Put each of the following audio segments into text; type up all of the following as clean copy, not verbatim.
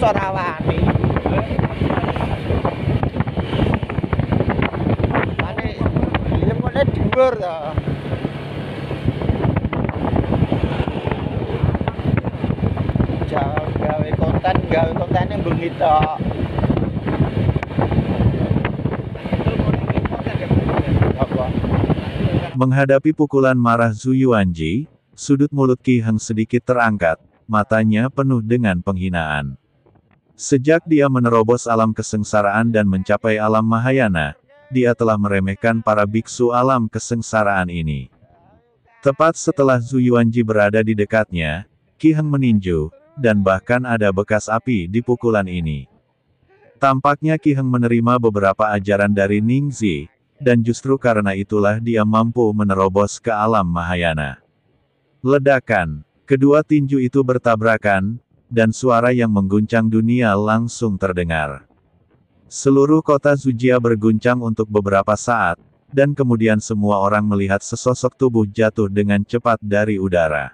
mosok ora wani. Ane lemone dhuwur to. Gawe konten yang bengi tok. Menghadapi pukulan marah Zhu Yuanji, sudut mulut Qi Heng sedikit terangkat, matanya penuh dengan penghinaan. Sejak dia menerobos alam kesengsaraan dan mencapai alam Mahayana, dia telah meremehkan para biksu alam kesengsaraan ini. Tepat setelah Zhu Yuanji berada di dekatnya, Qi Heng meninju, dan bahkan ada bekas api di pukulan ini. Tampaknya Qi Heng menerima beberapa ajaran dari Ningxi, dan justru karena itulah dia mampu menerobos ke alam Mahayana. Ledakan, kedua tinju itu bertabrakan, dan suara yang mengguncang dunia langsung terdengar. Seluruh kota Zujia berguncang untuk beberapa saat, dan kemudian semua orang melihat sesosok tubuh jatuh dengan cepat dari udara.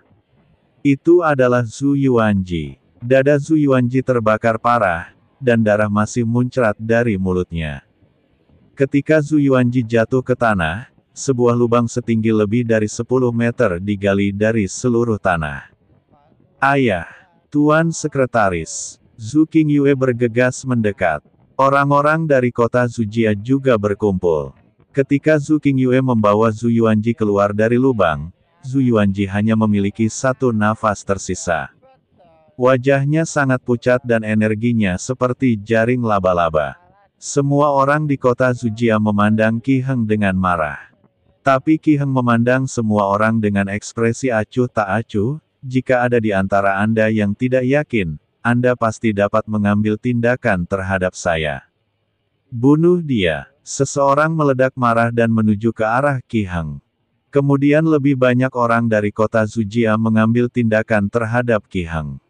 Itu adalah Zhu Yuanji. Dada Zhu Yuanji terbakar parah, dan darah masih muncrat dari mulutnya. Ketika Zhu Yuanji jatuh ke tanah, sebuah lubang setinggi lebih dari 10 meter digali dari seluruh tanah. Ayah, Tuan Sekretaris, Zhu Qingyue bergegas mendekat. Orang-orang dari kota Zujia juga berkumpul. Ketika Zhu Qingyue membawa Zhu Yuanji keluar dari lubang, Zhu Yuanji hanya memiliki satu nafas tersisa. Wajahnya sangat pucat dan energinya seperti jaring laba-laba. Semua orang di kota Zujia memandang Qi Heng dengan marah. Tapi Qi Heng memandang semua orang dengan ekspresi acuh tak acuh. Jika ada di antara Anda yang tidak yakin, Anda pasti dapat mengambil tindakan terhadap saya. Bunuh dia. Seseorang meledak marah dan menuju ke arah Qi Heng. Kemudian lebih banyak orang dari kota Zujia mengambil tindakan terhadap Qi Heng.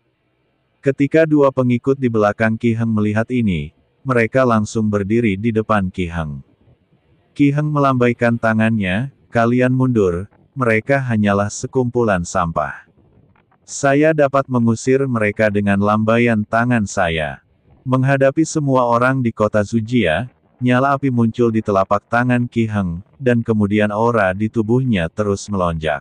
Ketika dua pengikut di belakang Qi Heng melihat ini, mereka langsung berdiri di depan Qi Heng. Qi Heng melambaikan tangannya, kalian mundur, mereka hanyalah sekumpulan sampah. Saya dapat mengusir mereka dengan lambaian tangan saya. Menghadapi semua orang di kota Zujia, nyala api muncul di telapak tangan Qi Heng, dan kemudian aura di tubuhnya terus melonjak.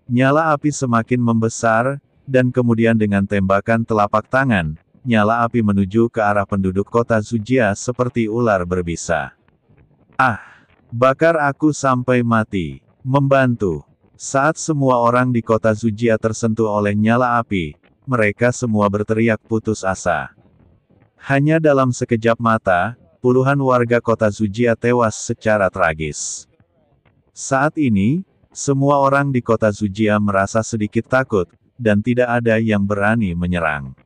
Nyala api semakin membesar, dan kemudian dengan tembakan telapak tangan, nyala api menuju ke arah penduduk kota Zujia seperti ular berbisa. Ah! Bakar aku sampai mati. Membantu. Saat semua orang di kota Zujia tersentuh oleh nyala api, mereka semua berteriak putus asa. Hanya dalam sekejap mata, puluhan warga kota Zujia tewas secara tragis. Saat ini, semua orang di kota Zujia merasa sedikit takut, dan tidak ada yang berani menyerang.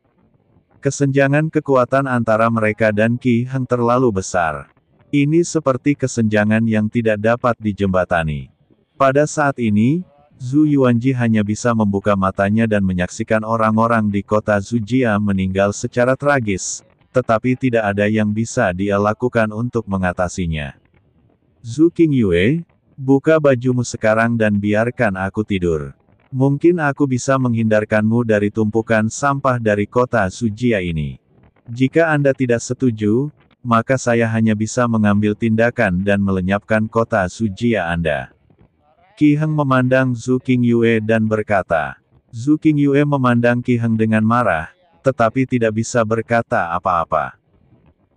Kesenjangan kekuatan antara mereka dan Qi Heng terlalu besar. Ini seperti kesenjangan yang tidak dapat dijembatani. Pada saat ini, Zhu Yuanji hanya bisa membuka matanya dan menyaksikan orang-orang di kota Zujia meninggal secara tragis, tetapi tidak ada yang bisa dia lakukan untuk mengatasinya. Zhu Qingyue, buka bajumu sekarang dan biarkan aku tidur. Mungkin aku bisa menghindarkanmu dari tumpukan sampah dari kota Zujia ini. Jika Anda tidak setuju, maka saya hanya bisa mengambil tindakan dan melenyapkan kota Zujia Anda. Qi Heng memandang Zhu Qingyue dan berkata. Zhu Qingyue memandang Qi Heng dengan marah, tetapi tidak bisa berkata apa-apa.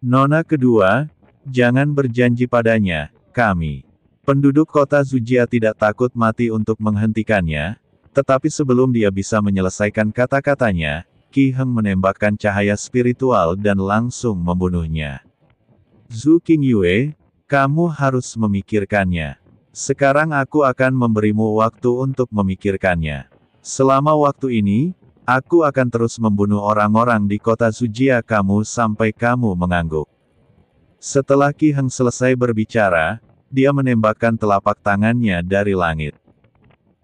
Nona kedua, jangan berjanji padanya, kami. Penduduk kota Zujia tidak takut mati untuk menghentikannya, tetapi sebelum dia bisa menyelesaikan kata-katanya, Qi Heng menembakkan cahaya spiritual dan langsung membunuhnya. Zhu Qingyue, kamu harus memikirkannya. Sekarang aku akan memberimu waktu untuk memikirkannya. Selama waktu ini, aku akan terus membunuh orang-orang di kota Zujia kamu sampai kamu mengangguk. Setelah Qi Heng selesai berbicara, dia menembakkan telapak tangannya dari langit.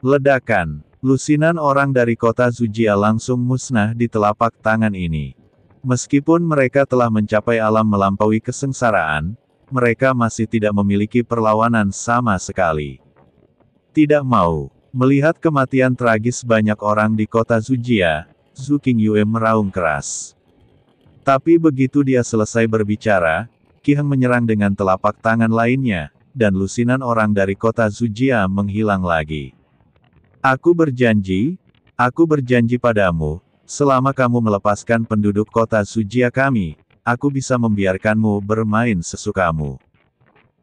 Ledakan, lusinan orang dari kota Zujia langsung musnah di telapak tangan ini. Meskipun mereka telah mencapai alam melampaui kesengsaraan, mereka masih tidak memiliki perlawanan sama sekali. Tidak mau melihat kematian tragis banyak orang di kota Zujia, Zhu Qingyue meraung keras. Tapi begitu dia selesai berbicara, Qi Heng menyerang dengan telapak tangan lainnya, dan lusinan orang dari kota Zujia menghilang lagi. Aku berjanji padamu, selama kamu melepaskan penduduk kota Zujia kami, aku bisa membiarkanmu bermain sesukamu.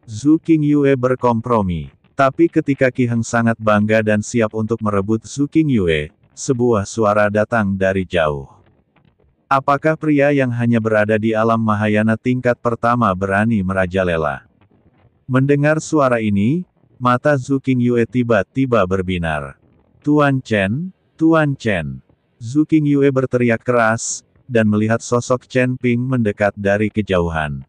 Zhu Qingyue berkompromi. Tapi ketika Qi Heng sangat bangga dan siap untuk merebut Zhu Qingyue, sebuah suara datang dari jauh. Apakah pria yang hanya berada di alam Mahayana tingkat pertama berani merajalela? Mendengar suara ini, mata Zhu Qingyue tiba-tiba berbinar. Tuan Chen, Tuan Chen. Zhu Qingyue berteriak keras, dan melihat sosok Chen Ping mendekat dari kejauhan.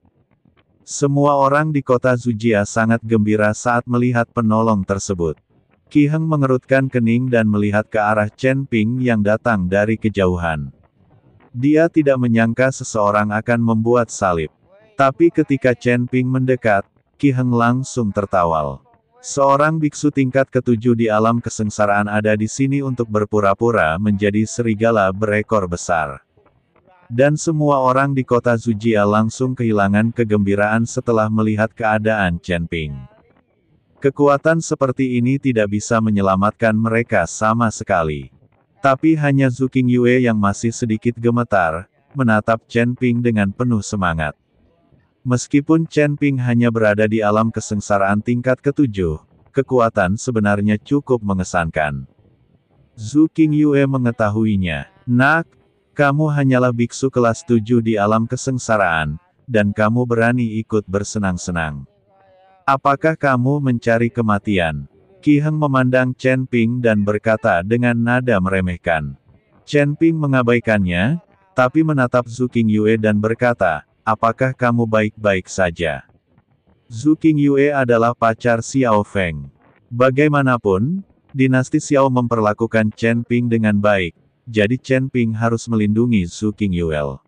Semua orang di kota Zujia sangat gembira saat melihat penolong tersebut. Qi Heng mengerutkan kening dan melihat ke arah Chen Ping yang datang dari kejauhan. Dia tidak menyangka seseorang akan membuat salib. Tapi ketika Chen Ping mendekat, Qi Heng langsung tertawal. Seorang biksu tingkat ketujuh di alam kesengsaraan ada di sini untuk berpura-pura menjadi serigala berekor besar. Dan semua orang di kota Zujia langsung kehilangan kegembiraan setelah melihat keadaan Chen Ping. Kekuatan seperti ini tidak bisa menyelamatkan mereka sama sekali. Tapi hanya Zhu Qingyue yang masih sedikit gemetar, menatap Chen Ping dengan penuh semangat. Meskipun Chen Ping hanya berada di alam kesengsaraan tingkat ketujuh, kekuatan sebenarnya cukup mengesankan. Zhu Qingyue mengetahuinya. Nak, kamu hanyalah biksu kelas 7 di alam kesengsaraan, dan kamu berani ikut bersenang-senang. Apakah kamu mencari kematian? Qi Heng memandang Chen Ping dan berkata dengan nada meremehkan. Chen Ping mengabaikannya, tapi menatap Zhu Qingyue dan berkata, apakah kamu baik-baik saja? Zhu Qingyue adalah pacar Xiao Feng. Bagaimanapun, dinasti Xiao memperlakukan Chen Ping dengan baik. Jadi Chen Ping harus melindungi Zhu Qingyue.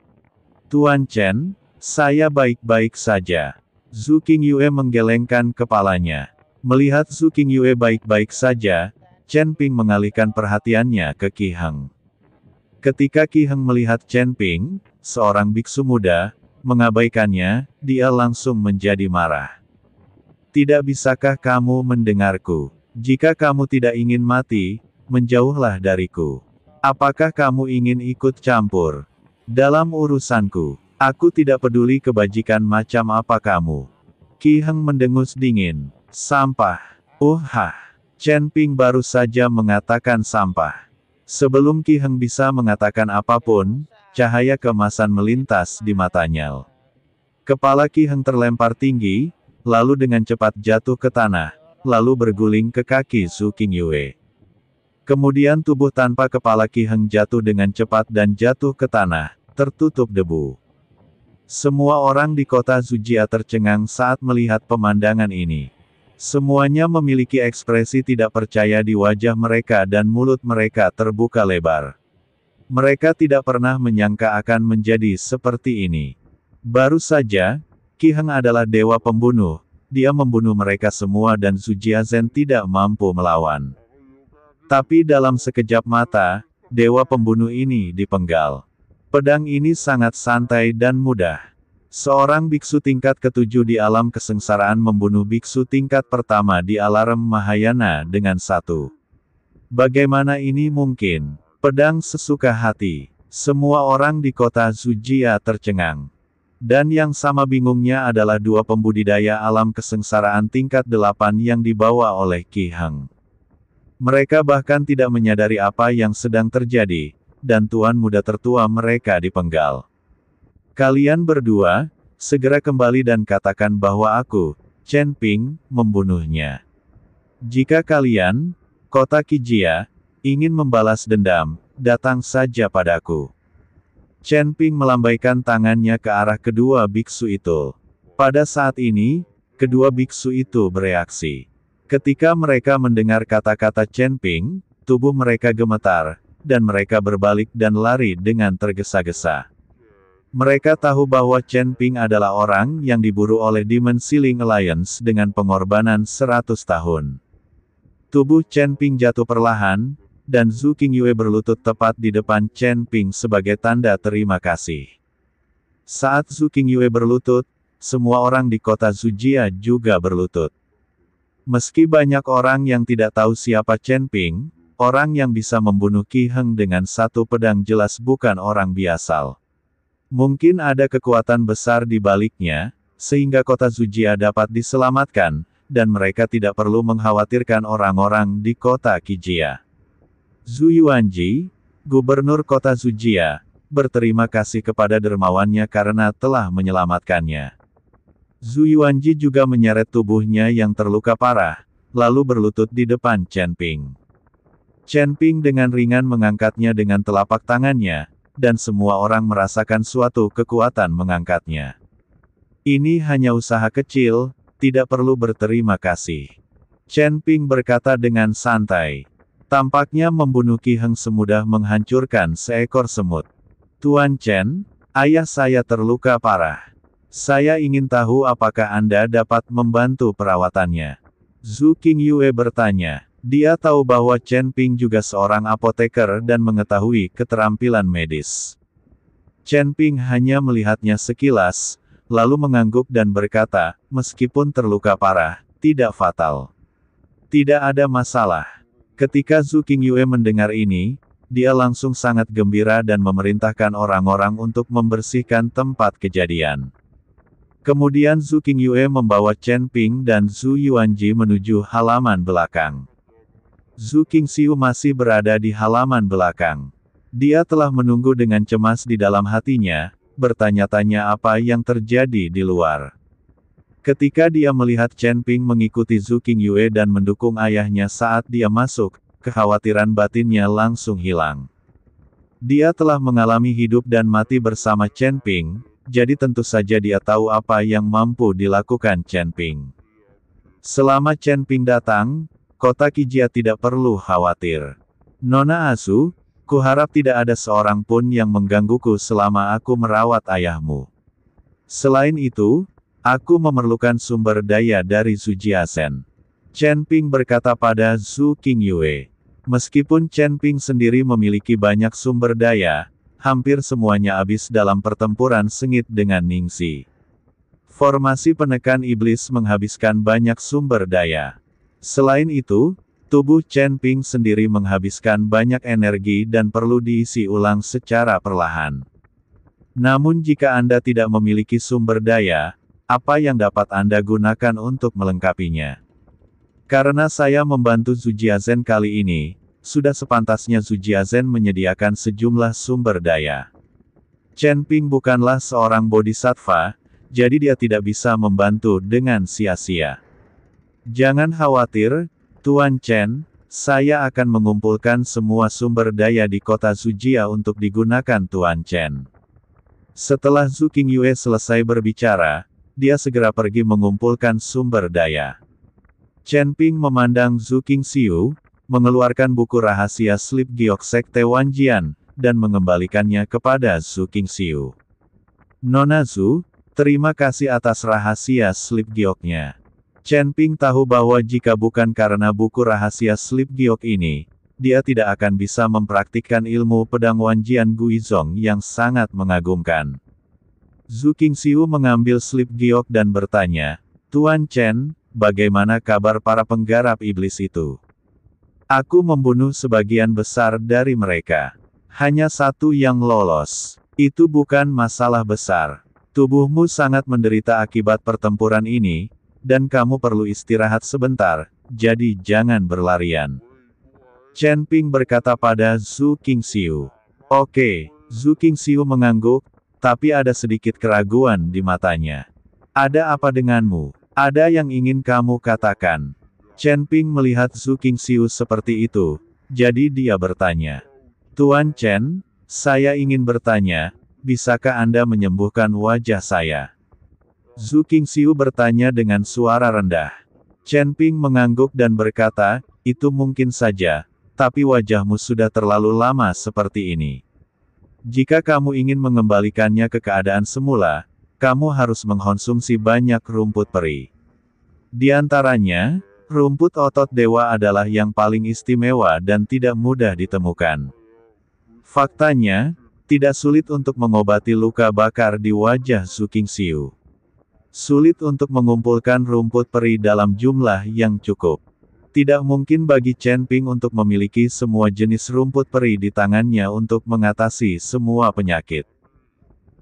Tuan Chen, saya baik-baik saja. Zhu Qingyue menggelengkan kepalanya. Melihat Zhu Qingyue baik-baik saja, Chen Ping mengalihkan perhatiannya ke Qi Heng. Ketika Qi Heng melihat Chen Ping, seorang biksu muda, mengabaikannya, dia langsung menjadi marah. Tidak bisakah kamu mendengarku? Jika kamu tidak ingin mati, menjauhlah dariku. Apakah kamu ingin ikut campur dalam urusanku? Aku tidak peduli kebajikan macam apa kamu. Qi Heng mendengus dingin. Sampah. Chen Ping baru saja mengatakan sampah. Sebelum Qi Heng bisa mengatakan apapun, cahaya keemasan melintas di matanya. Kepala Qi Heng terlempar tinggi, lalu dengan cepat jatuh ke tanah, lalu berguling ke kaki Zhu Qingyue. Kemudian tubuh tanpa kepala Qi Heng jatuh dengan cepat dan jatuh ke tanah, tertutup debu. Semua orang di kota Zujia tercengang saat melihat pemandangan ini. Semuanya memiliki ekspresi tidak percaya di wajah mereka dan mulut mereka terbuka lebar. Mereka tidak pernah menyangka akan menjadi seperti ini. Baru saja, Qi Heng adalah dewa pembunuh, dia membunuh mereka semua dan Zujia Zhen tidak mampu melawan. Tapi dalam sekejap mata, dewa pembunuh ini dipenggal. Pedang ini sangat santai dan mudah. Seorang biksu tingkat ketujuh di alam kesengsaraan membunuh biksu tingkat pertama di alam Mahayana dengan satu. Bagaimana ini mungkin? Pedang sesuka hati. Semua orang di kota Zujia tercengang. Dan yang sama bingungnya adalah dua pembudidaya alam kesengsaraan tingkat 8 yang dibawa oleh Qi Heng. Mereka bahkan tidak menyadari apa yang sedang terjadi, dan tuan muda tertua mereka dipenggal. Kalian berdua, segera kembali dan katakan bahwa aku, Chen Ping, membunuhnya. Jika kalian, kota Qijia, ingin membalas dendam, datang saja padaku. Chen Ping melambaikan tangannya ke arah kedua biksu itu. Pada saat ini, kedua biksu itu bereaksi. Ketika mereka mendengar kata-kata Chen Ping, tubuh mereka gemetar, dan mereka berbalik dan lari dengan tergesa-gesa. Mereka tahu bahwa Chen Ping adalah orang yang diburu oleh Demon Sealing Alliance dengan pengorbanan 100 tahun. Tubuh Chen Ping jatuh perlahan, dan Zhu Qingyue berlutut tepat di depan Chen Ping sebagai tanda terima kasih. Saat Zhu Qingyue berlutut, semua orang di kota Zujia juga berlutut. Meski banyak orang yang tidak tahu siapa Chen Ping, orang yang bisa membunuh Qi Heng dengan satu pedang jelas bukan orang biasa. Mungkin ada kekuatan besar di baliknya, sehingga kota Zujia dapat diselamatkan, dan mereka tidak perlu mengkhawatirkan orang-orang di kota Qijia. Zhu Yuanji, gubernur kota Zujia, berterima kasih kepada dermawannya karena telah menyelamatkannya. Zhu Yuanji juga menyeret tubuhnya yang terluka parah, lalu berlutut di depan Chen Ping. Chen Ping dengan ringan mengangkatnya dengan telapak tangannya, dan semua orang merasakan suatu kekuatan mengangkatnya. Ini hanya usaha kecil, tidak perlu berterima kasih. Chen Ping berkata dengan santai. Tampaknya membunuh Qi Heng semudah menghancurkan seekor semut. Tuan Chen, ayah saya terluka parah. Saya ingin tahu apakah Anda dapat membantu perawatannya. Zhu Qingyue bertanya. Dia tahu bahwa Chen Ping juga seorang apoteker dan mengetahui keterampilan medis. Chen Ping hanya melihatnya sekilas, lalu mengangguk dan berkata, meskipun terluka parah, tidak fatal. Tidak ada masalah. Ketika Zhu Qingyue mendengar ini, dia langsung sangat gembira dan memerintahkan orang-orang untuk membersihkan tempat kejadian. Kemudian Zhu Qingyue membawa Chen Ping dan Zhu Yuanji menuju halaman belakang. Zhu Qingxiu masih berada di halaman belakang. Dia telah menunggu dengan cemas di dalam hatinya, bertanya-tanya apa yang terjadi di luar. Ketika dia melihat Chen Ping mengikuti Zhu Qingyue dan mendukung ayahnya saat dia masuk, kekhawatiran batinnya langsung hilang. Dia telah mengalami hidup dan mati bersama Chen Ping, jadi tentu saja dia tahu apa yang mampu dilakukan Chen Ping. Selama Chen Ping datang, kota Qijia tidak perlu khawatir. Nona Asu, kuharap tidak ada seorang pun yang menggangguku selama aku merawat ayahmu. Selain itu, aku memerlukan sumber daya dari Sujiasen. Chen Ping berkata pada Zhu Qingyue. Meskipun Chen Ping sendiri memiliki banyak sumber daya, hampir semuanya habis dalam pertempuran sengit dengan Ningxi. Formasi penekan iblis menghabiskan banyak sumber daya. Selain itu, tubuh Chen Ping sendiri menghabiskan banyak energi dan perlu diisi ulang secara perlahan. Namun jika Anda tidak memiliki sumber daya, apa yang dapat Anda gunakan untuk melengkapinya? Karena saya membantu Sujiasen kali ini, sudah sepantasnya Sujiasen menyediakan sejumlah sumber daya. Chen Ping bukanlah seorang bodhisattva, jadi dia tidak bisa membantu dengan sia-sia. Jangan khawatir, Tuan Chen, saya akan mengumpulkan semua sumber daya di kota Zujia untuk digunakan Tuan Chen. Setelah Zhu Qingyue selesai berbicara, dia segera pergi mengumpulkan sumber daya. Chen Ping memandang Zhu Qingxiu, mengeluarkan buku rahasia Slip Giok Sekte Wanjian, dan mengembalikannya kepada Zhu Qingxiu. Nona Zhu, terima kasih atas rahasia Slip Gioknya. Chen Ping tahu bahwa jika bukan karena buku rahasia Slip Giok ini, dia tidak akan bisa mempraktikkan ilmu pedang Wanjian Guizong yang sangat mengagumkan. Zhu Qingxiu mengambil Slip Giok dan bertanya, Tuan Chen, bagaimana kabar para penggarap iblis itu? Aku membunuh sebagian besar dari mereka. Hanya satu yang lolos. Itu bukan masalah besar. Tubuhmu sangat menderita akibat pertempuran ini, dan kamu perlu istirahat sebentar, jadi jangan berlarian. Chen Ping berkata pada Zhu Qingxiu. Oke, Zhu Qingxiu mengangguk, tapi ada sedikit keraguan di matanya. Ada apa denganmu? Ada yang ingin kamu katakan? Chen Ping melihat Zhu Qingxiu seperti itu, jadi dia bertanya. Tuan Chen, saya ingin bertanya, bisakah Anda menyembuhkan wajah saya? Zhu Qingxiu bertanya dengan suara rendah. Chen Ping mengangguk dan berkata, itu mungkin saja, tapi wajahmu sudah terlalu lama seperti ini. Jika kamu ingin mengembalikannya ke keadaan semula, kamu harus mengkonsumsi banyak rumput peri. Di antaranya, rumput otot dewa adalah yang paling istimewa dan tidak mudah ditemukan. Faktanya, Tidak sulit untuk mengobati luka bakar di wajah Zhu Qingxiu. Sulit untuk mengumpulkan rumput peri dalam jumlah yang cukup. Tidak mungkin bagi Chen Ping untuk memiliki semua jenis rumput peri di tangannya untuk mengatasi semua penyakit.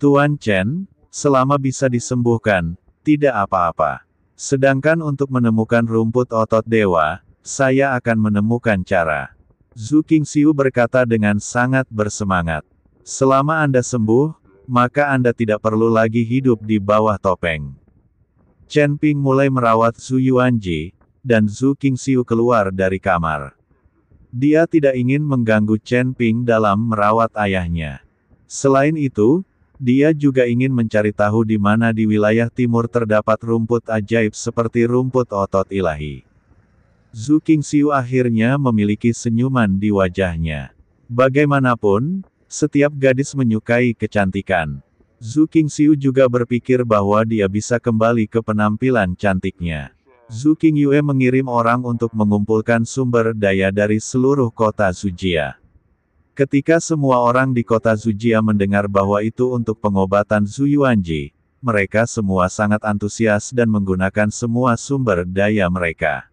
Tuan Chen, selama bisa disembuhkan, tidak apa-apa. Sedangkan untuk menemukan rumput otot dewa, saya akan menemukan cara. Zhu Qingxiu berkata dengan sangat bersemangat. Selama Anda sembuh, maka Anda tidak perlu lagi hidup di bawah topeng. Chen Ping mulai merawat Zhu Yuanji, dan Zhu Qingxiu keluar dari kamar. Dia tidak ingin mengganggu Chen Ping dalam merawat ayahnya. Selain itu, dia juga ingin mencari tahu di mana di wilayah timur terdapat rumput ajaib seperti rumput otot ilahi. Zhu Qingxiu akhirnya memiliki senyuman di wajahnya. Bagaimanapun, setiap gadis menyukai kecantikan. Zhu Qingxiu juga berpikir bahwa dia bisa kembali ke penampilan cantiknya. Zhu Qingyue mengirim orang untuk mengumpulkan sumber daya dari seluruh kota Zujia. Ketika semua orang di kota Zujia mendengar bahwa itu untuk pengobatan Zhu Yuanji, mereka semua sangat antusias dan menggunakan semua sumber daya mereka.